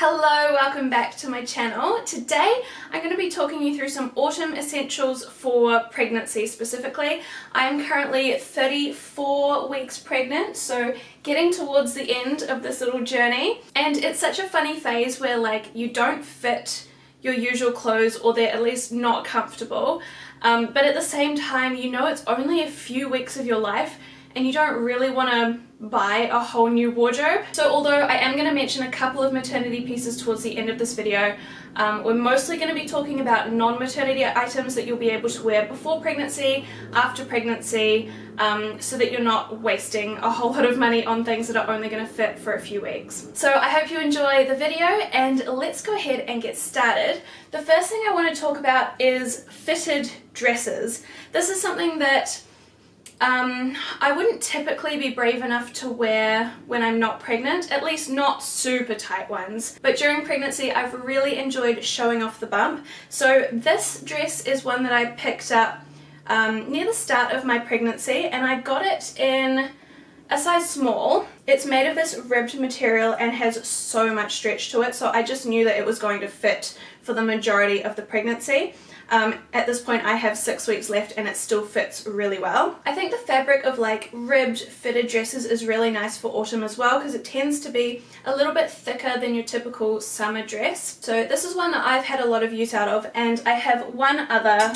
Hello, welcome back to my channel. Today I'm going to be talking you through some autumn essentials for pregnancy specifically. I am currently 34 weeks pregnant, so getting towards the end of this little journey, and it's such a funny phase where like you don't fit your usual clothes, or they're at least not comfortable, but at the same time you know it's only a few weeks of your life and you don't really want to buy a whole new wardrobe. So although I am going to mention a couple of maternity pieces towards the end of this video, we're mostly going to be talking about non-maternity items that you'll be able to wear before pregnancy, after pregnancy, so that you're not wasting a whole lot of money on things that are only going to fit for a few weeks. So I hope you enjoy the video, and let's go ahead and get started. The first thing I want to talk about is fitted dresses. This is something that I wouldn't typically be brave enough to wear when I'm not pregnant, at least not super tight ones. But during pregnancy, I've really enjoyed showing off the bump. So this dress is one that I picked up near the start of my pregnancy, and I got it in a size small. It's made of this ribbed material and has so much stretch to it, so I just knew that it was going to fit for the majority of the pregnancy. At this point I have 6 weeks left and it still fits really well. I think the fabric of like ribbed fitted dresses is really nice for autumn as well, because it tends to be a little bit thicker than your typical summer dress. So this is one that I've had a lot of use out of, and I have one other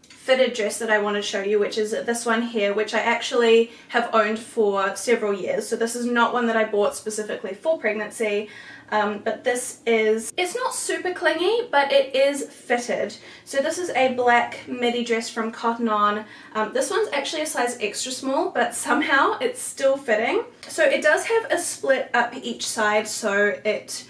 fitted dress that I want to show you, which is this one here, which I actually have owned for several years. So this is not one that I bought specifically for pregnancy, but this is, it's not super clingy, but it is fitted. So this is a black midi dress from Cotton On. This one's actually a size extra small, but somehow it's still fitting. So it does have a split up each side, so it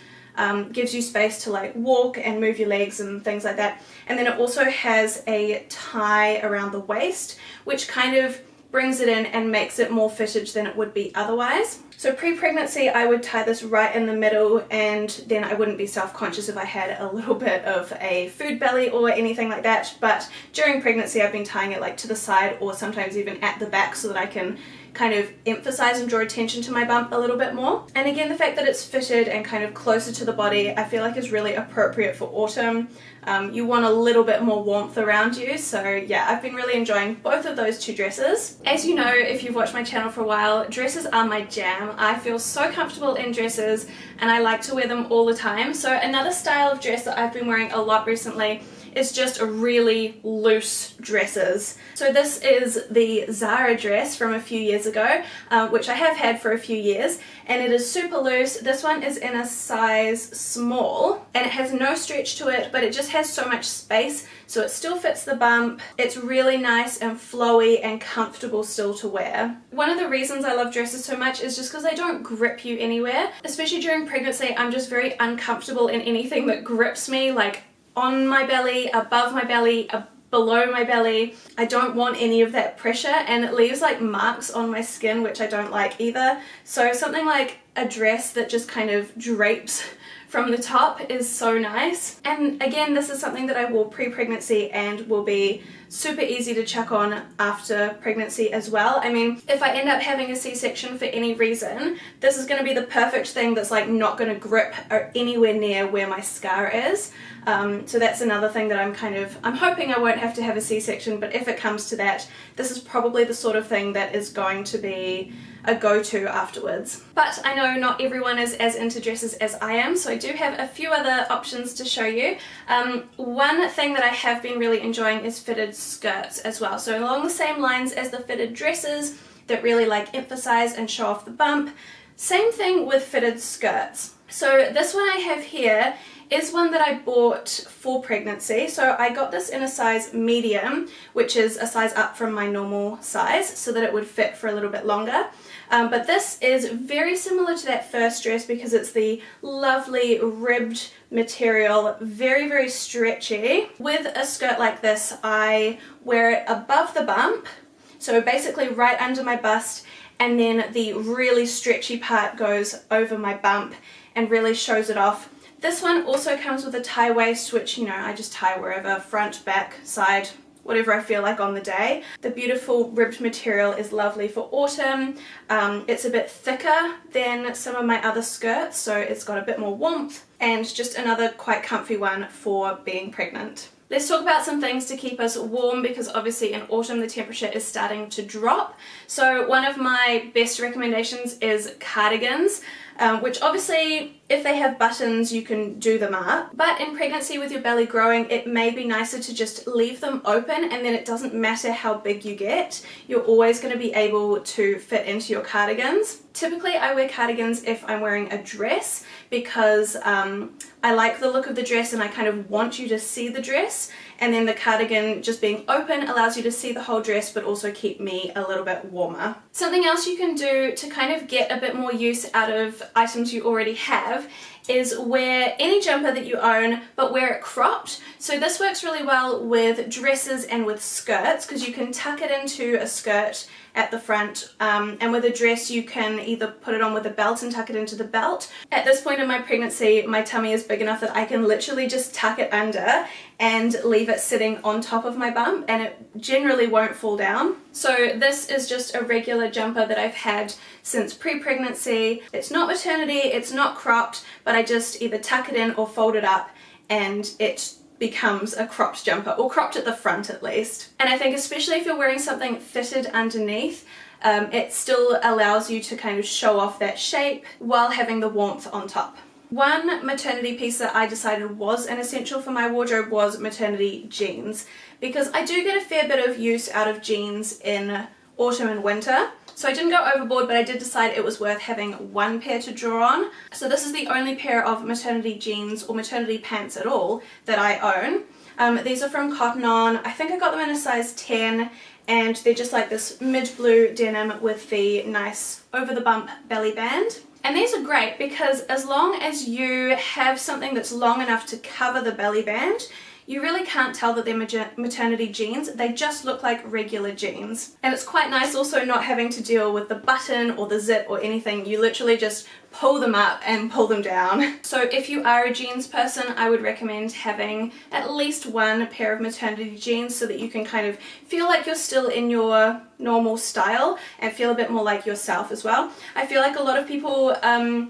gives you space to like walk and move your legs and things like that. And then it also has a tie around the waist, which kind of brings it in and makes it more fitted than it would be otherwise. So pre-pregnancy I would tie this right in the middle, and then I wouldn't be self-conscious if I had a little bit of a food belly or anything like that. But during pregnancy I've been tying it like to the side, or sometimes even at the back, so that I can kind of emphasize and draw attention to my bump a little bit more. And again, the fact that it's fitted and kind of closer to the body I feel like is really appropriate for autumn. You want a little bit more warmth around you, so yeah, I've been really enjoying both of those two dresses. As you know, if you've watched my channel for a while, dresses are my jam. I feel so comfortable in dresses and I like to wear them all the time. So another style of dress that I've been wearing a lot recently is just a really loose dresses. So this is the Zara dress from a few years ago, which I have had for a few years, and it is super loose. This one is in a size small and it has no stretch to it, but it just has so much space, so it still fits the bump. It's really nice and flowy and comfortable still to wear. One of the reasons I love dresses so much is just because they don't grip you anywhere. Especially during pregnancy, I'm just very uncomfortable in anything that grips me, like on my belly, above my belly, below my belly. I don't want any of that pressure, and it leaves like marks on my skin, which I don't like either. So something like a dress that just kind of drapes from the top is so nice. And again, this is something that I wore pre-pregnancy and will be super easy to chuck on after pregnancy as well. I mean, if I end up having a C-section for any reason, this is going to be the perfect thing that's like not going to grip or anywhere near where my scar is. So that's another thing that I'm hoping I won't have to have a C-section, but if it comes to that, this is probably the sort of thing that is going to be a go-to afterwards. But I know not everyone is as into dresses as I am, so I do have a few other options to show you. One thing that I have been really enjoying is fitted skirts as well. So along the same lines as the fitted dresses that really like emphasize and show off the bump, same thing with fitted skirts. So this one I have here is one that I bought for pregnancy. So I got this in a size medium, which is a size up from my normal size, so that it would fit for a little bit longer. But this is very similar to that first dress because it's the lovely ribbed material, very, very stretchy. With a skirt like this, I wear it above the bump, so basically right under my bust, and then the really stretchy part goes over my bump and really shows it off. This one also comes with a tie waist, which, you know, I just tie wherever, front, back, side, whatever I feel like on the day. The beautiful ribbed material is lovely for autumn. It's a bit thicker than some of my other skirts, so it's got a bit more warmth, and just another quite comfy one for being pregnant. Let's talk about some things to keep us warm, because obviously in autumn the temperature is starting to drop. So one of my best recommendations is cardigans, which obviously if they have buttons you can do them up, but in pregnancy with your belly growing it may be nicer to just leave them open, and then it doesn't matter how big you get, you're always going to be able to fit into your cardigans. Typically I wear cardigans if I'm wearing a dress, because I like the look of the dress and I kind of want you to see the dress, and then the cardigan just being open allows you to see the whole dress but also keep me a little bit warmer. Something else you can do to kind of get a bit more use out of items you already have is wear any jumper that you own but wear it cropped. So this works really well with dresses and with skirts, because you can tuck it into a skirt at the front, and with a dress you can either put it on with a belt and tuck it into the belt. At this point in my pregnancy my tummy is big enough that I can literally just tuck it under and leave it sitting on top of my bump, and it generally won't fall down. So this is just a regular jumper that I've had since pre-pregnancy. It's not maternity, it's not cropped, but I just either tuck it in or fold it up and it becomes a cropped jumper, or cropped at the front at least. And I think especially if you're wearing something fitted underneath, it still allows you to kind of show off that shape while having the warmth on top. One maternity piece that I decided was an essential for my wardrobe was maternity jeans, because I do get a fair bit of use out of jeans in autumn and winter. So I didn't go overboard, but I did decide it was worth having one pair to draw on. So this is the only pair of maternity jeans or maternity pants at all that I own. These are from Cotton On. I think I got them in a size 10, and they're just like this mid-blue denim with the nice over-the-bump belly band. And these are great because as long as you have something that's long enough to cover the belly band, you really can't tell that they're maternity jeans. They just look like regular jeans. And it's quite nice also not having to deal with the button or the zip or anything. You literally just pull them up and pull them down. So if you are a jeans person, I would recommend having at least one pair of maternity jeans so that you can kind of feel like you're still in your normal style and feel a bit more like yourself as well. I feel like a lot of people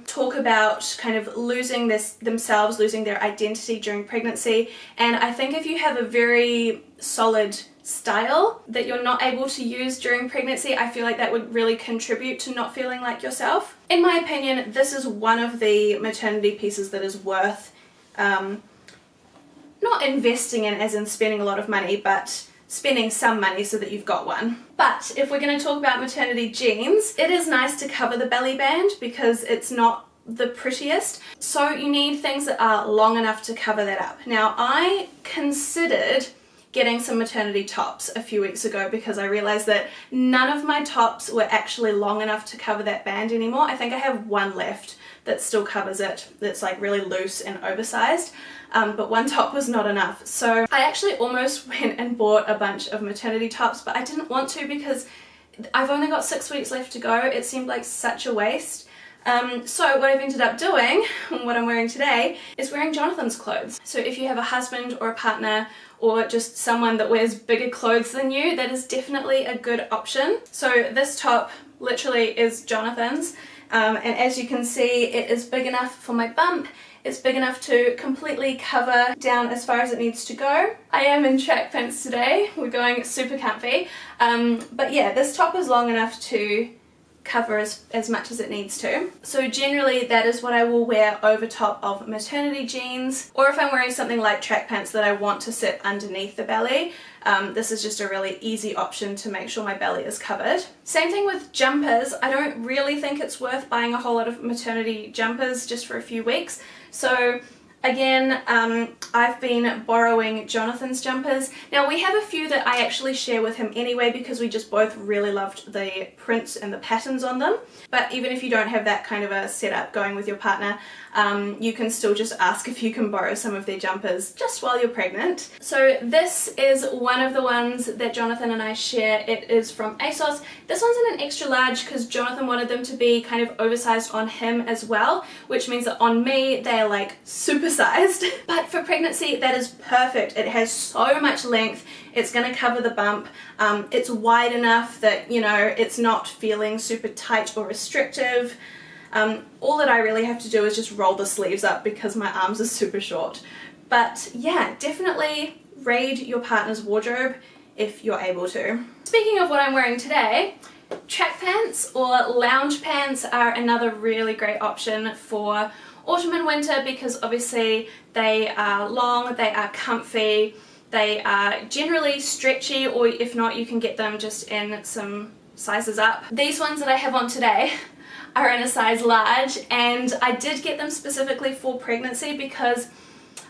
talk about kind of losing themselves, losing their identity during pregnancy, and I think if you have a very solid style that you're not able to use during pregnancy, I feel like that would really contribute to not feeling like yourself. In my opinion, this is one of the maternity pieces that is worth not investing in as in spending a lot of money, but spending some money so that you've got one. But if we're going to talk about maternity jeans, it is nice to cover the belly band because it's not the prettiest. So you need things that are long enough to cover that up. Now I considered getting some maternity tops a few weeks ago because I realized that none of my tops were actually long enough to cover that band anymore. I think I have one left that still covers it, that's like really loose and oversized, but one top was not enough. So I actually almost went and bought a bunch of maternity tops, but I didn't want to because I've only got 6 weeks left to go. It seemed like such a waste. So what I've ended up doing, what I'm wearing today, is wearing Jonathan's clothes. So if you have a husband or a partner or just someone that wears bigger clothes than you, that is definitely a good option. So this top literally is Jonathan's, and as you can see, it is big enough for my bump. It's big enough to completely cover down as far as it needs to go. I am in track pants today. We're going super comfy. But yeah, this top is long enough to cover as much as it needs to. So generally that is what I will wear over top of maternity jeans, or if I'm wearing something like track pants that I want to sit underneath the belly, this is just a really easy option to make sure my belly is covered. Same thing with jumpers. I don't really think it's worth buying a whole lot of maternity jumpers just for a few weeks. So again, I've been borrowing Jonathan's jumpers. Now we have a few that I actually share with him anyway because we just both really loved the prints and the patterns on them. But even if you don't have that kind of a setup going with your partner, you can still just ask if you can borrow some of their jumpers just while you're pregnant. So this is one of the ones that Jonathan and I share. It is from ASOS. This one's in an extra large because Jonathan wanted them to be kind of oversized on him as well, which means that on me they're like super sized. But for pregnancy that is perfect. It has so much length. It's going to cover the bump. It's wide enough that, you know, it's not feeling super tight or restrictive. All that I really have to do is just roll the sleeves up because my arms are super short. But yeah, definitely raid your partner's wardrobe if you're able to. Speaking of what I'm wearing today, track pants or lounge pants are another really great option for autumn and winter because obviously they are long, they are comfy, they are generally stretchy, or if not you can get them just in some sizes up. These ones that I have on today are in a size large, and I did get them specifically for pregnancy because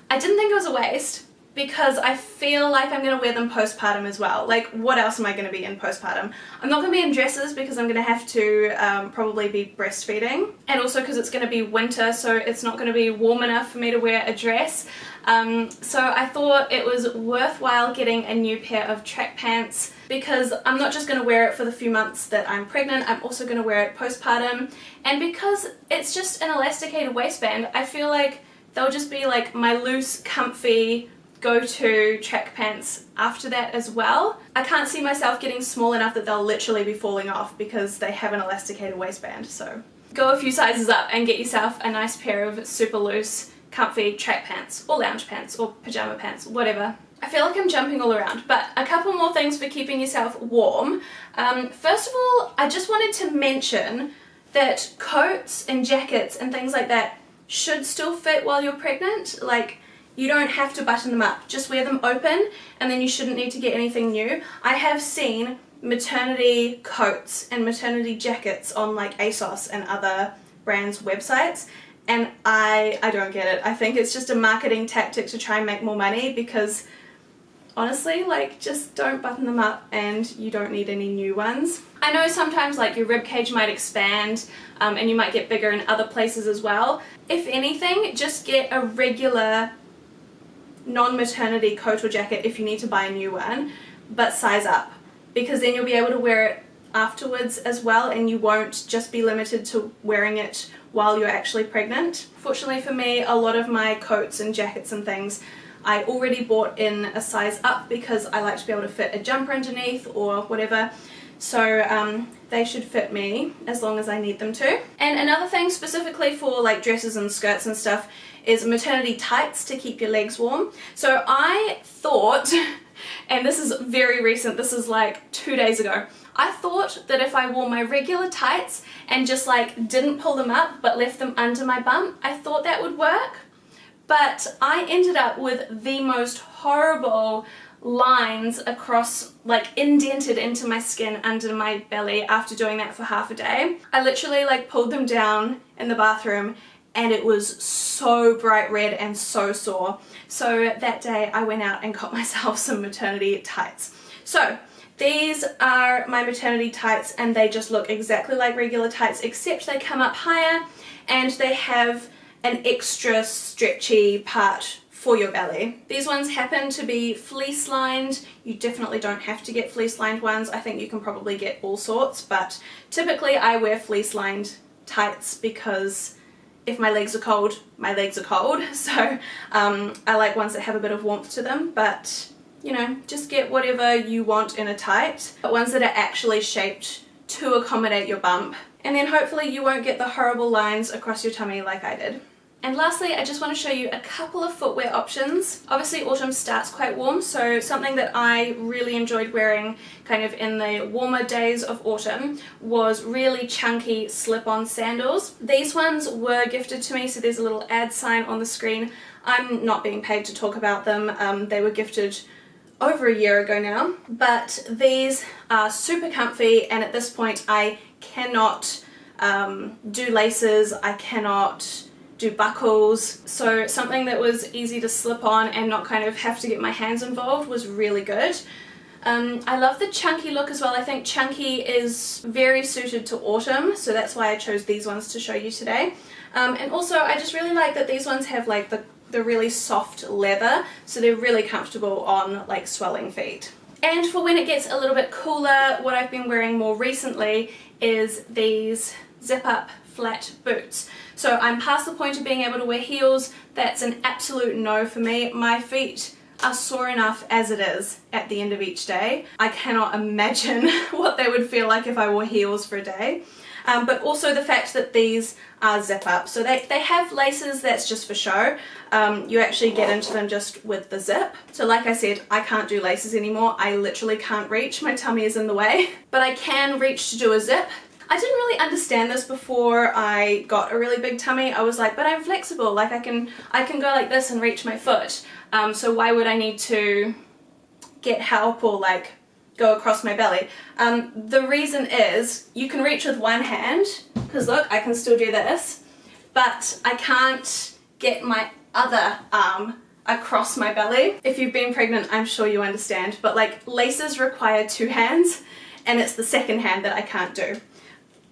I didn't think it was a waste, because I feel like I'm going to wear them postpartum as well. Like, what else am I going to be in postpartum? I'm not going to be in dresses because I'm going to have to probably be breastfeeding, and also because it's going to be winter, so it's not going to be warm enough for me to wear a dress. So I thought it was worthwhile getting a new pair of track pants because I'm not just going to wear it for the few months that I'm pregnant, I'm also going to wear it postpartum, and because it's just an elasticated waistband, I feel like they'll just be like my loose, comfy, go-to track pants after that as well. I can't see myself getting small enough that they'll literally be falling off because they have an elasticated waistband, so go a few sizes up and get yourself a nice pair of super loose, comfy track pants or lounge pants or pajama pants, whatever. I feel like I'm jumping all around, but a couple more things for keeping yourself warm. First of all, I just wanted to mention that coats and jackets and things like that should still fit while you're pregnant. Like, you don't have to button them up, just wear them open and then you shouldn't need to get anything new. I have seen maternity coats and maternity jackets on like ASOS and other brands' websites, and I don't get it. I think it's just a marketing tactic to try and make more money because honestly, like, just don't button them up and you don't need any new ones. I know sometimes like your rib cage might expand and you might get bigger in other places as well. If anything, just get a regular non-maternity coat or jacket if you need to buy a new one, but size up, because then you'll be able to wear it afterwards as well and you won't just be limited to wearing it while you're actually pregnant. Fortunately for me, a lot of my coats and jackets and things I already bought in a size up because I like to be able to fit a jumper underneath or whatever, so they should fit me as long as I need them to. And another thing specifically for like dresses and skirts and stuff is maternity tights to keep your legs warm. So I thought, and this is very recent, this is like 2 days ago, I thought that if I wore my regular tights and just like didn't pull them up but left them under my bum, I thought that would work. But I ended up with the most horrible lines across, like indented into my skin under my belly after doing that for half a day. I literally like pulled them down in the bathroom and it was so bright red and so sore. So that day I went out and got myself some maternity tights. So these are my maternity tights and they just look exactly like regular tights except they come up higher and they have an extra stretchy part for your belly. These ones happen to be fleece lined. You definitely don't have to get fleece lined ones. I think you can probably get all sorts, but typically I wear fleece lined tights because if my legs are cold, my legs are cold. So I like ones that have a bit of warmth to them, but you know, just get whatever you want in a tight, but ones that are actually shaped to accommodate your bump. And then hopefully you won't get the horrible lines across your tummy like I did. And lastly, I just want to show you a couple of footwear options. Obviously autumn starts quite warm, so something that I really enjoyed wearing kind of in the warmer days of autumn was really chunky slip-on sandals. These ones were gifted to me, so there's a little ad sign on the screen. I'm not being paid to talk about them. They were gifted over a year ago now, but these are super comfy, and at this point I cannot do laces, I cannot do buckles, so something that was easy to slip on and not kind of have to get my hands involved was really good. I love the chunky look as well. I think chunky is very suited to autumn, so that's why I chose these ones to show you today. And also I just really like that these ones have like the really soft leather, so they're really comfortable on like swelling feet. And for when it gets a little bit cooler, what I've been wearing more recently is these zip up flat boots. So I'm past the point of being able to wear heels. That's an absolute no for me. My feet are sore enough as it is at the end of each day. I cannot imagine what they would feel like if I wore heels for a day. But also the fact that these are zip up. So they have laces, that's just for show. You actually get into them just with the zip. So like I said, I can't do laces anymore. I literally can't reach. My tummy is in the way. But I can reach to do a zip. I didn't really understand this before I got a really big tummy. I was like, but I'm flexible. Like I can go like this and reach my foot. So why would I need to get help or like go across my belly? The reason is you can reach with one hand, because look, I can still do this, but I can't get my other arm across my belly. If you've been pregnant, I'm sure you understand, but like laces require two hands, and it's the second hand that I can't do.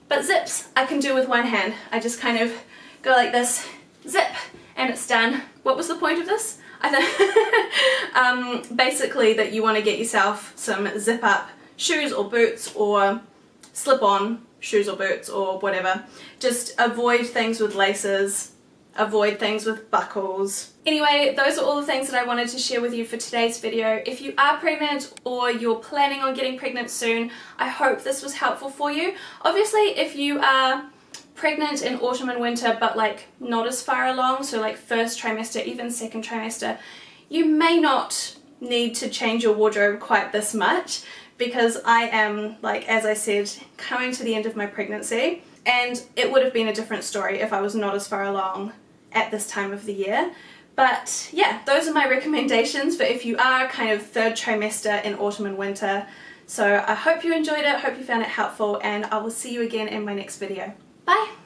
But zips I can do with one hand. I just kind of go like this, zip, and it's done. What was the point of this? Basically that you want to get yourself some zip up shoes or boots, or slip on shoes or boots or whatever. Just avoid things with laces, avoid things with buckles. Anyway, those are all the things that I wanted to share with you for today's video. If you are pregnant or you're planning on getting pregnant soon, I hope this was helpful for you. Obviously, if you are pregnant in autumn and winter but like not as far along, so like first trimester, even second trimester, you may not need to change your wardrobe quite this much, because I am, like as I said, coming to the end of my pregnancy, and it would have been a different story if I was not as far along at this time of the year. But yeah, those are my recommendations for if you are kind of third trimester in autumn and winter. So I hope you enjoyed it, hope you found it helpful, and I will see you again in my next video. Bye!